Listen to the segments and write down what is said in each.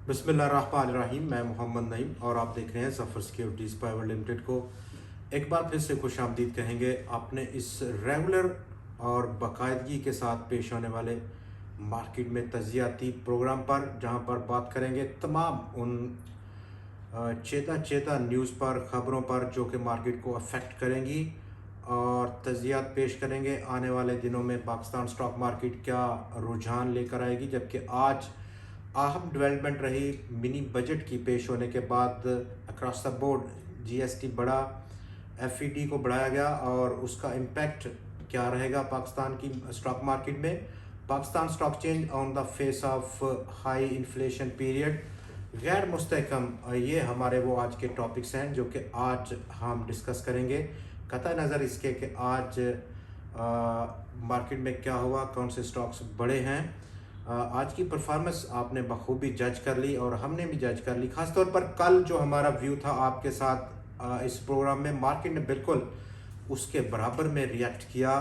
बिस्मिल्लाहिर्रहमानिर्रहीम। मैं मोहम्मद नईम और आप देख रहे हैं ज़फ़र सिक्योरिटीज़ प्राइवेट लिमिटेड को। एक बार फिर से खुश आमदीद कहेंगे आपने इस रेगुलर और बाकायदगी के साथ पेश होने वाले मार्केट में तजियाती प्रोग्राम पर, जहां पर बात करेंगे तमाम उन चेता चेता न्यूज़ पर, ख़बरों पर जो कि मार्केट को अफेक्ट करेंगी और तजियात पेश करेंगे आने वाले दिनों में पाकिस्तान स्टॉक मार्केट क्या रुझान लेकर आएगी। जबकि आज अहम डेवलपमेंट रही मिनी बजट की पेश होने के बाद अक्रॉस द बोर्ड जीएसटी बढ़ा, एफईडी को बढ़ाया गया और उसका इम्पैक्ट क्या रहेगा पाकिस्तान की स्टॉक मार्केट में। Pakistan stock change on the face of high inflation period, गैर मुस्तहकम, ये हमारे वो आज के टॉपिक्स हैं जो कि आज हम डिस्कस करेंगे। कतई नज़र इसके कि आज मार्केट में क्या हुआ, कौन से स्टॉक्स बड़े हैं। आज की परफॉर्मेंस आपने बखूबी जज कर ली और हमने भी जज कर ली। ख़ासतौर पर कल जो हमारा व्यू था आपके साथ इस प्रोग्राम में, मार्केट ने बिल्कुल उसके बराबर में रिएक्ट किया।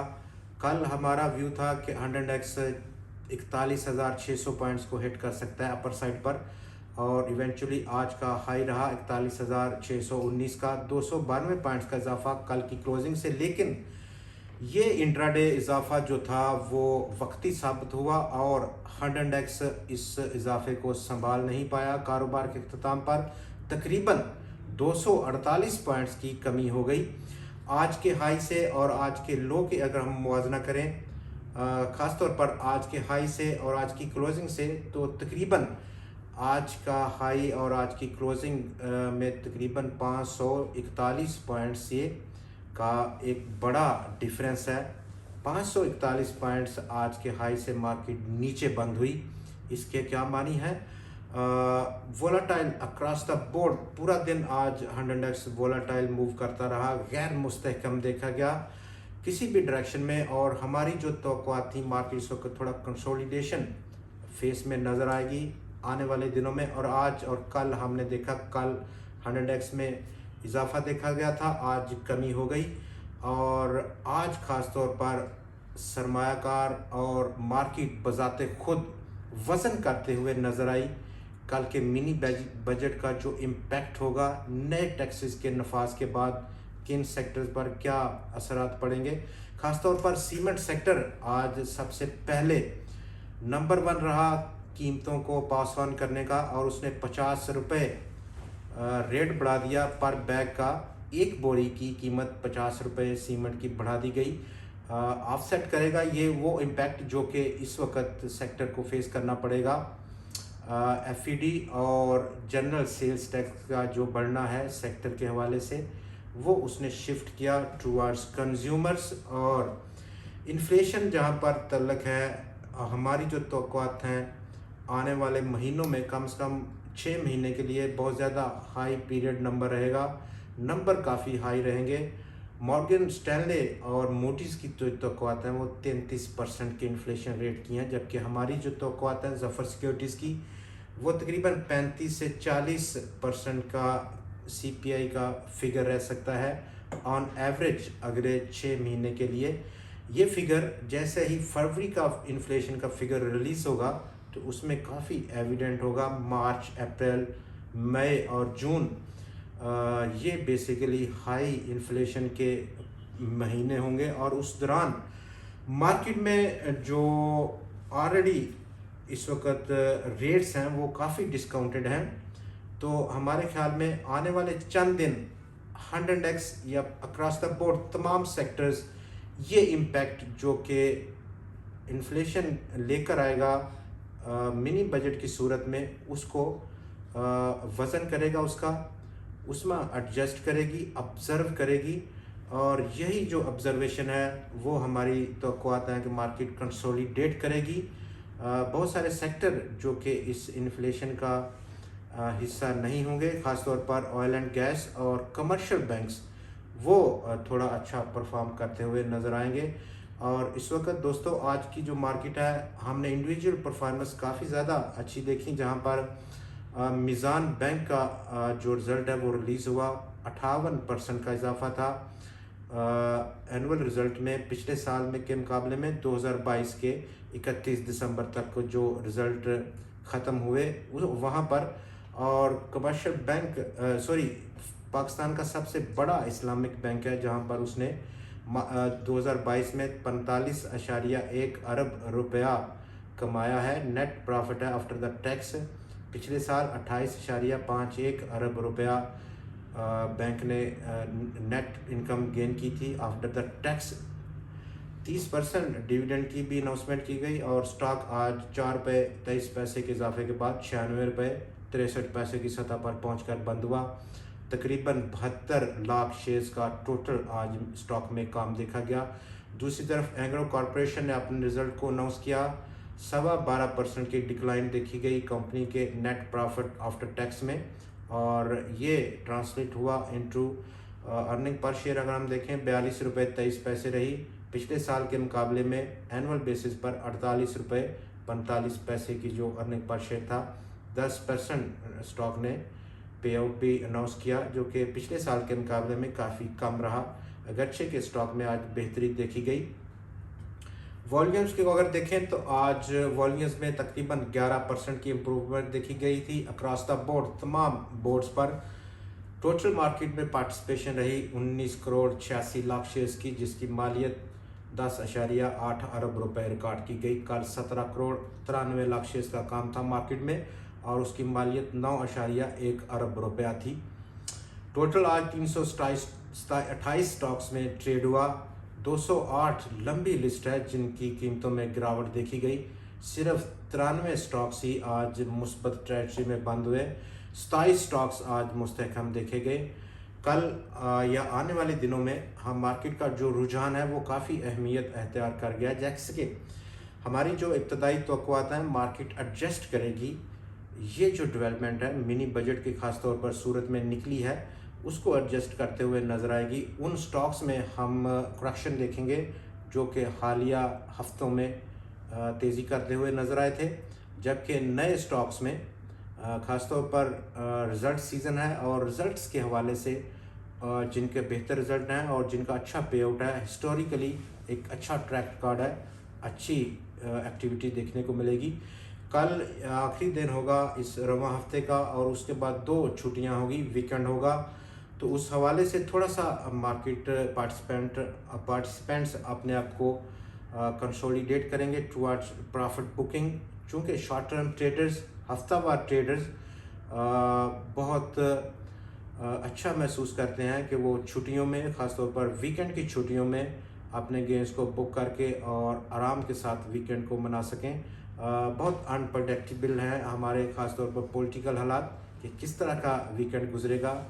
कल हमारा व्यू था कि 100x 41,600 पॉइंट्स को हिट कर सकता है अपर साइड पर, और इवेंचुअली आज का हाई रहा 41,619 का, 292 पॉइंट्स का इजाफा कल की क्लोजिंग से। लेकिन ये इंट्राडे इजाफा जो था वो वक्ती साबित हुआ और 100x इस इजाफे को संभाल नहीं पाया। कारोबार के अख्ताम पर तकरीबन 248 पॉइंट्स की कमी हो गई आज के हाई से और आज के लो के अगर हम मुवाजना करें, ख़ासतौर पर आज के हाई से और आज की क्लोजिंग से, तो तकरीबन आज का हाई और आज की क्लोजिंग में तकरीबन 541 पॉइंट्स से का एक बड़ा डिफरेंस है। 541 पॉइंट्स आज के हाई से मार्केट नीचे बंद हुई। इसके क्या मानी है? वोलाटाइल अक्रॉस द बोर्ड पूरा दिन आज 100x वोलाटाइल मूव करता रहा, गैर मुस्तहकम देखा गया किसी भी डायरेक्शन में। और हमारी जो तवक्कुआत थी मार्केट इस वक्त थोड़ा कंसोलिडेशन फेस में नज़र आएगी आने वाले दिनों में। और आज और कल हमने देखा, कल 100x में इजाफा देखा गया था, आज कमी हो गई। और आज ख़ास तौर पर सरमायाकार और मार्केट बजाते खुद वज़न करते हुए नज़र आई। कल के मिनी बजट का जो इम्पैक्ट होगा, नए टैक्सेस के नफाज के बाद किन सेक्टर्स पर क्या असरात पड़ेंगे। ख़ासतौर पर सीमेंट सेक्टर आज सबसे पहले नंबर 1 रहा कीमतों को पास ऑन करने का, और उसने 50 रुपये रेट बढ़ा दिया पर बैग का। एक बोरी की कीमत 50 रुपये सीमेंट की बढ़ा दी गई। ऑफसेट करेगा ये वो इम्पैक्ट जो कि इस वक्त सेक्टर को फेस करना पड़ेगा। एफईडी और जनरल सेल्स टैक्स का जो बढ़ना है सेक्टर के हवाले से, वो उसने शिफ्ट किया टूवर्ड्स कंज्यूमर्स। और इन्फ्लेशन जहाँ पर तल्लक है, हमारी जो तवक्कुआत हैं आने वाले महीनों में कम से कम 6 महीने के लिए बहुत ज़्यादा हाई पीरियड नंबर रहेगा, नंबर काफ़ी हाई रहेंगे। मॉर्गन स्टैनले और मोटीज़ की जो तवक्कुआत हैं वो 33% के इन्फ्लेशन रेट की हैं, जबकि हमारी जो तवक्कुआत हैं ज़फ़र सिक्योरिटीज़ की वो तकरीबन 35 से 40% का सीपीआई का फिगर रह सकता है ऑन एवरेज अगले 6 महीने के लिए। ये फिगर जैसे ही फरवरी का इन्फ्लेशन का फिगर रिलीज़ होगा तो उसमें काफ़ी एविडेंट होगा। मार्च, अप्रैल, मई और जून ये बेसिकली हाई इन्फ्लेशन के महीने होंगे, और उस दौरान मार्केट में जो ऑलरेडी इस वक्त रेट्स हैं वो काफ़ी डिस्काउंटेड हैं। तो हमारे ख्याल में आने वाले चंद दिन 100x या अक्रॉस द बोर्ड तमाम सेक्टर्स ये इम्पैक्ट जो कि इन्फ्लेशन लेकर आएगा मिनी बजट की सूरत में, उसको वज़न करेगा, उसमें एडजस्ट करेगी, ऑब्ज़र्व करेगी। और यही जो ऑब्ज़र्वेशन है वो हमारी तवक्कुआत है कि मार्केट कंसोलिडेट करेगी। बहुत सारे सेक्टर जो कि इस इन्फ्लेशन का हिस्सा नहीं होंगे, ख़ासतौर पर ऑयल एंड गैस और कमर्शियल बैंक्स, वो थोड़ा अच्छा परफॉर्म करते हुए नज़र आएंगे। और इस वक्त दोस्तों आज की जो मार्केट है, हमने इंडिविजुअल परफॉर्मेंस काफ़ी ज़्यादा अच्छी देखी, जहां पर मीज़ान बैंक का जो रिज़ल्ट है वो रिलीज़ हुआ, 58% का इजाफा था एनुअल रिज़ल्ट में पिछले साल में के मुकाबले में। 2022 के 31 दिसंबर तक को जो रिज़ल्ट ख़त्म हुए वहाँ पर। और कमर्शियल बैंक पाकिस्तान का सबसे बड़ा इस्लामिक बैंक है, जहाँ पर उसने 2022 में 45.1 अरब रुपया कमाया है। नेट प्रॉफिट है आफ्टर द टैक्स। पिछले साल 28.51 अरब रुपया बैंक ने नेट इनकम गेन की थी आफ्टर द टैक्स। 30% डिविडेंड की भी अनाउंसमेंट की गई और स्टॉक आज 4 रुपये 23 पैसे के इजाफे के बाद 96 रुपये 63 पैसे की सतह पर पहुंचकर बंद हुआ। तकरीबन 72 लाख शेयर्स का टोटल आज स्टॉक में काम देखा गया। दूसरी तरफ एंग्रो कॉरपोरेशन ने अपने रिजल्ट को अनाउंस किया। 12.25% की डिक्लाइन देखी गई कंपनी के नेट प्रॉफिट आफ्टर टैक्स में, और ये ट्रांसलेट हुआ इनटू अर्निंग पर शेयर अगर हम देखें 42 रुपये 23 पैसे रही। पिछले साल के मुकाबले में एनुअल बेसिस पर 48 रुपये 45 पैसे की जो अर्निंग पर शेयर था। 10% स्टॉक ने पे आउट भी अनाउंस किया, जो कि पिछले साल के मुकाबले में काफ़ी कम रहा। अगरचे के स्टॉक में आज बेहतरी देखी गई। वॉल्यूम्स की अगर देखें तो आज वॉल्यूम्स में तकरीबन 11% की इम्प्रूवमेंट देखी गई थी अक्रॉस द बोर्ड, तमाम बोर्ड्स पर। टोटल मार्केट में पार्टिसिपेशन रही 19 करोड़ 86 लाख शेयर्स की, जिसकी मालियत 10.8 अरब रुपए रिकॉर्ड की गई। कल 17 करोड़ 93 लाख शेयर्स का काम था मार्केट में और उसकी मालियत 9.1 अरब रुपया थी। टोटल आज 328 स्टॉक्स में ट्रेड हुआ। 208 लंबी लिस्ट है जिनकी कीमतों में गिरावट देखी गई। सिर्फ 93 स्टॉक्स ही आज मुस्बत ट्रेजरी में बंद हुए। 27 स्टॉक्स आज मुस्तहकम देखे गए। कल या आने वाले दिनों में हम मार्केट का जो रुझान है वो काफ़ी अहमियत अख्तियार कर गया, जैसे कि हमारी जो इब्तदाई तवक्कुआत हैं मार्केट एडजस्ट करेगी। ये जो डेवलपमेंट है मिनी बजट की खास तौर पर सूरत में निकली है, उसको एडजस्ट करते हुए नज़र आएगी। उन स्टॉक्स में हम करेक्शन देखेंगे जो कि हालिया हफ्तों में तेज़ी करते हुए नज़र आए थे, जबकि नए स्टॉक्स में ख़ास तौर पर रिज़ल्ट सीज़न है और रिज़ल्ट्स के हवाले से जिनके बेहतर रिज़ल्ट हैं और जिनका अच्छा पे आउट है, हिस्टोरिकली एक अच्छा ट्रैक रिकॉर्ड है, अच्छी एक्टिविटी देखने को मिलेगी। कल आखिरी दिन होगा इस रवां हफ्ते का और उसके बाद 2 छुट्टियां होगी, वीकेंड होगा, तो उस हवाले से थोड़ा सा मार्केट पार्टिसिपेंट्स अपने आप को कंसोलिडेट करेंगे टुवर्ड्स प्रॉफिट बुकिंग। चूँकि शॉर्ट टर्म ट्रेडर्स, हफ्तावार ट्रेडर्स बहुत अच्छा महसूस करते हैं कि वो छुट्टियों में, ख़ासतौर पर वीकेंड की छुट्टियों में अपने गेम्स को बुक करके और आराम के साथ वीकेंड को मना सकें। बहुत अनप्रडिक्टेबल है हमारे ख़ासतौर पर पॉलिटिकल हालात कि किस तरह का वीकेंड गुजरेगा।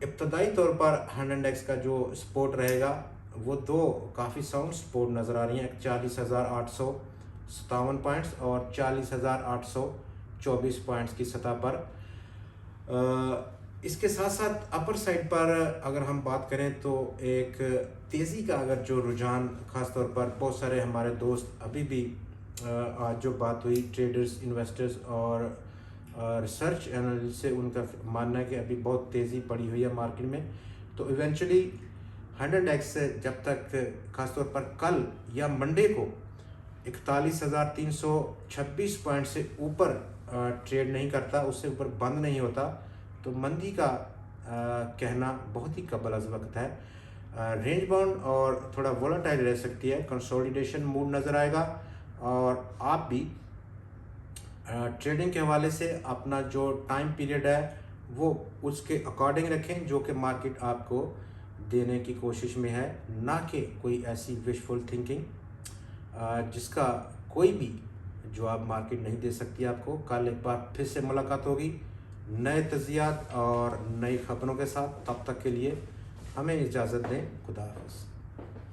इब्तदाई तौर पर 100 इंडेक्स का जो सपोर्ट रहेगा वो 2 काफ़ी साउंड सपोर्ट नज़र आ रही हैं, 40,857 पॉइंट्स और 40,824 पॉइंट्स की सतह पर। इसके साथ साथ अपर साइड पर अगर हम बात करें तो एक तेज़ी का अगर जो रुझान, ख़ास तौर पर बहुत सारे हमारे दोस्त अभी भी आज जो बात हुई ट्रेडर्स, इन्वेस्टर्स और रिसर्च एनालिस्ट से, उनका मानना है कि अभी बहुत तेज़ी पड़ी हुई है मार्केट में। तो इवेंचुअली 100 इंडेक्स जब तक ख़ासतौर पर कल या मंडे को 41,326 पॉइंट से ऊपर ट्रेड नहीं करता, उससे ऊपर बंद नहीं होता, तो मंदी का कहना बहुत ही कबल अज़ वक्त है। रेंज बाउंड और थोड़ा वोलेटाइल रह सकती है, कंसोलिडेशन मूड नज़र आएगा और आप भी ट्रेडिंग के हवाले से अपना जो टाइम पीरियड है वो उसके अकॉर्डिंग रखें जो कि मार्केट आपको देने की कोशिश में है, ना कि कोई ऐसी विशफुल थिंकिंग जिसका कोई भी जवाब मार्केट नहीं दे सकती आपको। कल एक बार फिर से मुलाकात होगी नए तज़ियात और नई खबरों के साथ। तब तक के लिए हमें इजाज़त दें। खुदा हाफ़िज़।